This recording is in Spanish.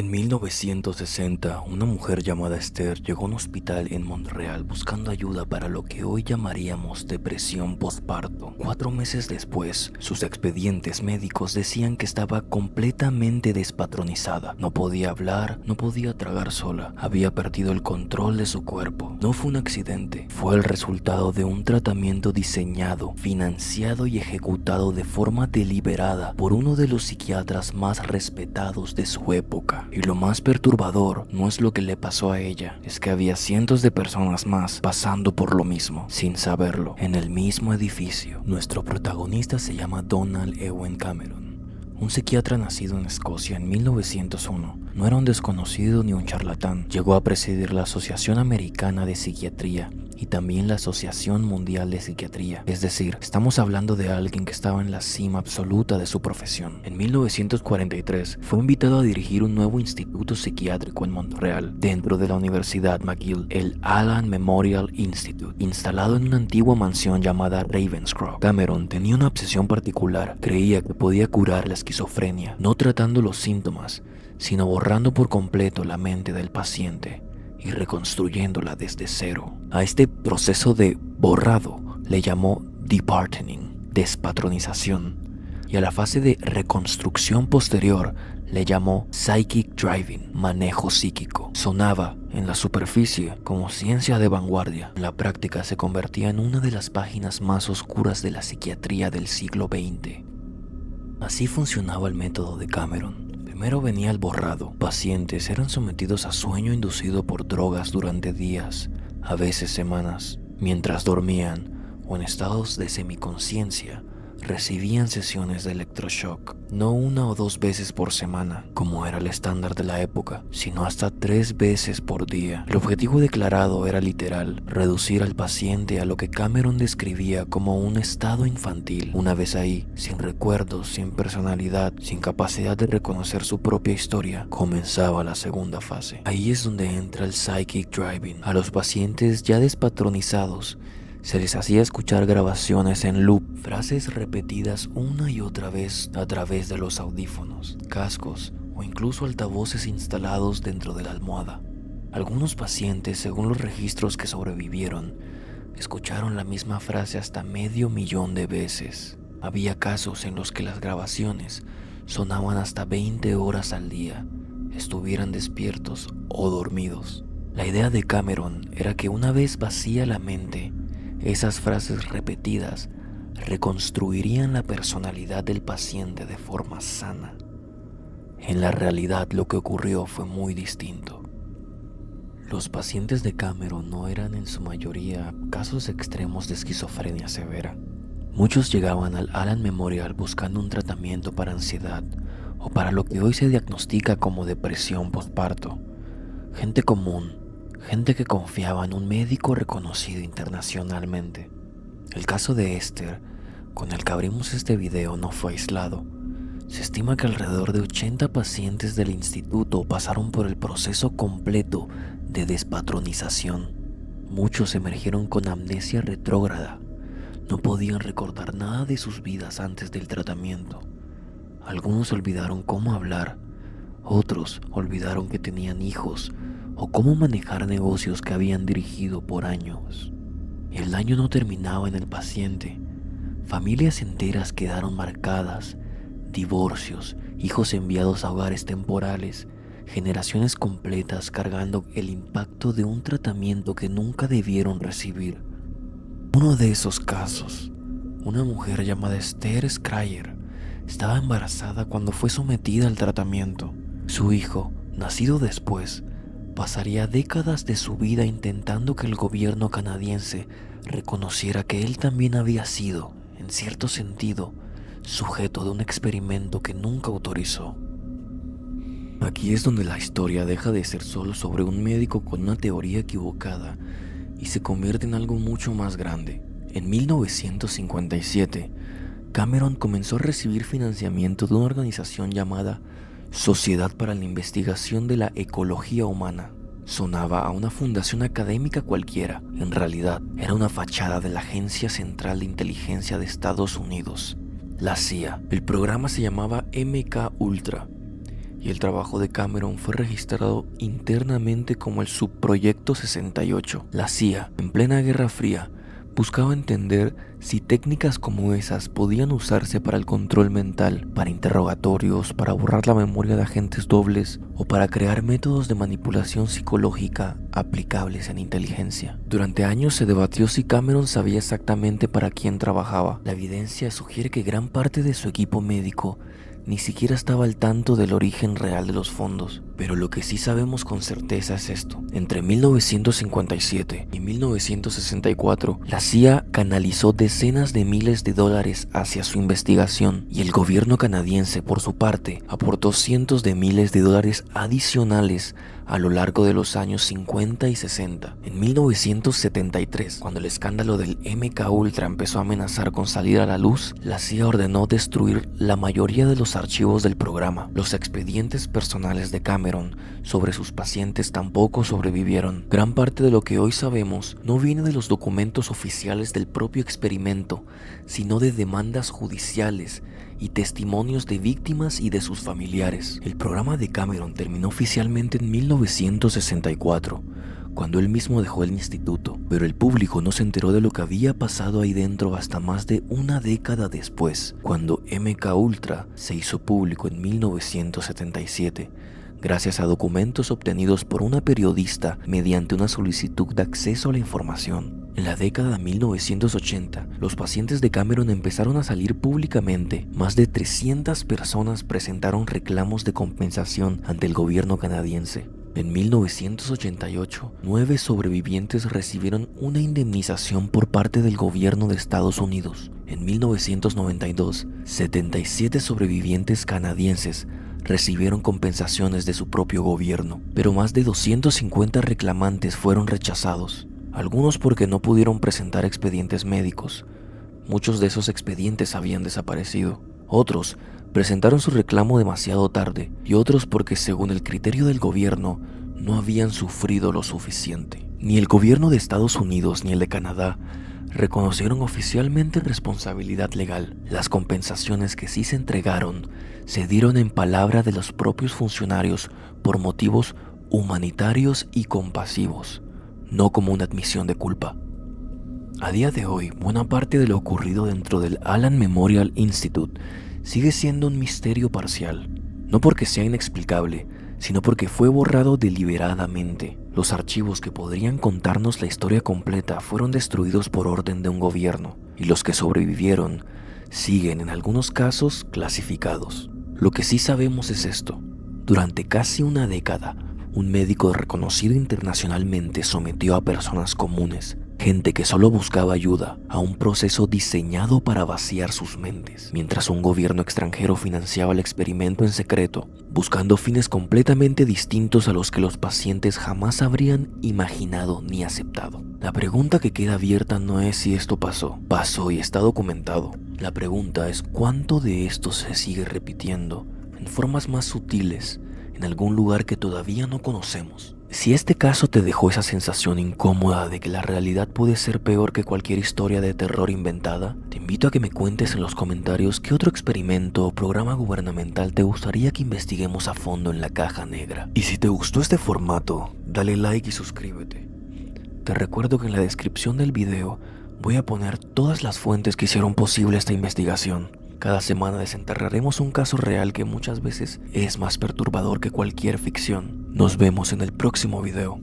En 1960, una mujer llamada Esther llegó a un hospital en Montreal buscando ayuda para lo que hoy llamaríamos depresión postparto. 4 meses después, sus expedientes médicos decían que estaba completamente despatronizada. No podía hablar, no podía tragar sola, había perdido el control de su cuerpo. No fue un accidente, fue el resultado de un tratamiento diseñado, financiado y ejecutado de forma deliberada por uno de los psiquiatras más respetados de su época. Y lo más perturbador no es lo que le pasó a ella, es que había cientos de personas más pasando por lo mismo, sin saberlo, en el mismo edificio. Nuestro protagonista se llama Donald Ewen Cameron, un psiquiatra nacido en Escocia en 1901. No era un desconocido ni un charlatán. Llegó a presidir la Asociación Americana de Psiquiatría y también la Asociación Mundial de Psiquiatría. Es decir, estamos hablando de alguien que estaba en la cima absoluta de su profesión. En 1943 fue invitado a dirigir un nuevo instituto psiquiátrico en Montreal, dentro de la Universidad McGill, el Allan Memorial Institute, instalado en una antigua mansión llamada Ravenscroft. Cameron tenía una obsesión particular. Creía que podía curar la esquizofrenia, no tratando los síntomas, sino borrando por completo la mente del paciente y reconstruyéndola desde cero. A este proceso de borrado le llamó departening, despatronización, y a la fase de reconstrucción posterior le llamó psychic driving, manejo psíquico. Sonaba en la superficie como ciencia de vanguardia. En la práctica se convertía en una de las páginas más oscuras de la psiquiatría del siglo XX. Así funcionaba el método de Cameron. Primero venía el borrado. Pacientes eran sometidos a sueño inducido por drogas durante días, a veces semanas. Mientras dormían o en estados de semiconciencia, recibían sesiones de electroshock, no 1 o 2 veces por semana, como era el estándar de la época, sino hasta 3 veces por día. El objetivo declarado era literal: reducir al paciente a lo que Cameron describía como un estado infantil. Una vez ahí, sin recuerdos, sin personalidad, sin capacidad de reconocer su propia historia, comenzaba la segunda fase. Ahí es donde entra el psychic driving. A los pacientes ya despatronizados se les hacía escuchar grabaciones en loop, frases repetidas una y otra vez a través de los audífonos, cascos o incluso altavoces instalados dentro de la almohada. Algunos pacientes, según los registros que sobrevivieron, escucharon la misma frase hasta 500,000 de veces. Había casos en los que las grabaciones sonaban hasta 20 horas al día, estuvieran despiertos o dormidos. La idea de Cameron era que una vez vacía la mente, esas frases repetidas reconstruirían la personalidad del paciente de forma sana. En la realidad, lo que ocurrió fue muy distinto. Los pacientes de Cameron no eran en su mayoría casos extremos de esquizofrenia severa. Muchos llegaban al Allan Memorial buscando un tratamiento para ansiedad o para lo que hoy se diagnostica como depresión postparto. Gente común, gente que confiaba en un médico reconocido internacionalmente. El caso de Esther, con el que abrimos este video, no fue aislado. Se estima que alrededor de 80 pacientes del instituto pasaron por el proceso completo de despatronización. Muchos emergieron con amnesia retrógrada. No podían recordar nada de sus vidas antes del tratamiento. Algunos olvidaron cómo hablar, otros olvidaron que tenían hijos o cómo manejar negocios que habían dirigido por años. El daño no terminaba en el paciente. Familias enteras quedaron marcadas, divorcios, hijos enviados a hogares temporales, generaciones completas cargando el impacto de un tratamiento que nunca debieron recibir. Uno de esos casos, una mujer llamada Esther Schreier, estaba embarazada cuando fue sometida al tratamiento. Su hijo, nacido después, pasaría décadas de su vida intentando que el gobierno canadiense reconociera que él también había sido, en cierto sentido, sujeto de un experimento que nunca autorizó. Aquí es donde la historia deja de ser solo sobre un médico con una teoría equivocada y se convierte en algo mucho más grande. En 1957, Cameron comenzó a recibir financiamiento de una organización llamada Sociedad para la Investigación de la Ecología Humana. Sonaba a una fundación académica cualquiera. En realidad, era una fachada de la Agencia Central de Inteligencia de Estados Unidos, la CIA. El programa se llamaba MK Ultra y el trabajo de Cameron fue registrado internamente como el Subproyecto 68. La CIA, en plena Guerra Fría, buscaba entender si técnicas como esas podían usarse para el control mental, para interrogatorios, para borrar la memoria de agentes dobles o para crear métodos de manipulación psicológica aplicables en inteligencia. Durante años se debatió si Cameron sabía exactamente para quién trabajaba. La evidencia sugiere que gran parte de su equipo médico ni siquiera estaba al tanto del origen real de los fondos. Pero lo que sí sabemos con certeza es esto. Entre 1957 y 1964, la CIA canalizó decenas de miles de dólares hacia su investigación y el gobierno canadiense, por su parte, aportó cientos de miles de dólares adicionales a lo largo de los años 50 y 60. En 1973, cuando el escándalo del MKUltra empezó a amenazar con salir a la luz, la CIA ordenó destruir la mayoría de los archivos del programa. Los expedientes personales de Cameron sobre sus pacientes tampoco sobrevivieron. Gran parte de lo que hoy sabemos no viene de los documentos oficiales del propio experimento, sino de demandas judiciales y testimonios de víctimas y de sus familiares. El programa de Cameron terminó oficialmente en 1964, cuando él mismo dejó el instituto, pero el público no se enteró de lo que había pasado ahí dentro hasta más de una década después, cuando MKUltra se hizo público en 1977, gracias a documentos obtenidos por una periodista mediante una solicitud de acceso a la información. En la década de 1980, los pacientes de Cameron empezaron a salir públicamente. Más de 300 personas presentaron reclamos de compensación ante el gobierno canadiense. En 1988, 9 sobrevivientes recibieron una indemnización por parte del gobierno de Estados Unidos. En 1992, 77 sobrevivientes canadienses recibieron compensaciones de su propio gobierno, pero más de 250 reclamantes fueron rechazados. Algunos porque no pudieron presentar expedientes médicos. Muchos de esos expedientes habían desaparecido. Otros presentaron su reclamo demasiado tarde y otros porque, según el criterio del gobierno, no habían sufrido lo suficiente. Ni el gobierno de Estados Unidos ni el de Canadá reconocieron oficialmente responsabilidad legal. Las compensaciones que sí se entregaron se dieron en palabra de los propios funcionarios por motivos humanitarios y compasivos, no como una admisión de culpa. A día de hoy, buena parte de lo ocurrido dentro del Allen Memorial Institute sigue siendo un misterio parcial, no porque sea inexplicable, sino porque fue borrado deliberadamente. Los archivos que podrían contarnos la historia completa fueron destruidos por orden de un gobierno, y los que sobrevivieron siguen en algunos casos clasificados. Lo que sí sabemos es esto: durante casi una década, un médico reconocido internacionalmente sometió a personas comunes, gente que solo buscaba ayuda, a un proceso diseñado para vaciar sus mentes, mientras un gobierno extranjero financiaba el experimento en secreto, buscando fines completamente distintos a los que los pacientes jamás habrían imaginado ni aceptado. La pregunta que queda abierta no es si esto pasó y está documentado. La pregunta es cuánto de esto se sigue repitiendo, en formas más sutiles, en algún lugar que todavía no conocemos. Si este caso te dejó esa sensación incómoda de que la realidad puede ser peor que cualquier historia de terror inventada, te invito a que me cuentes en los comentarios qué otro experimento o programa gubernamental te gustaría que investiguemos a fondo en la caja negra. Y si te gustó este formato, dale like y suscríbete. Te recuerdo que en la descripción del video voy a poner todas las fuentes que hicieron posible esta investigación. Cada semana desenterraremos un caso real que muchas veces es más perturbador que cualquier ficción. Nos vemos en el próximo video.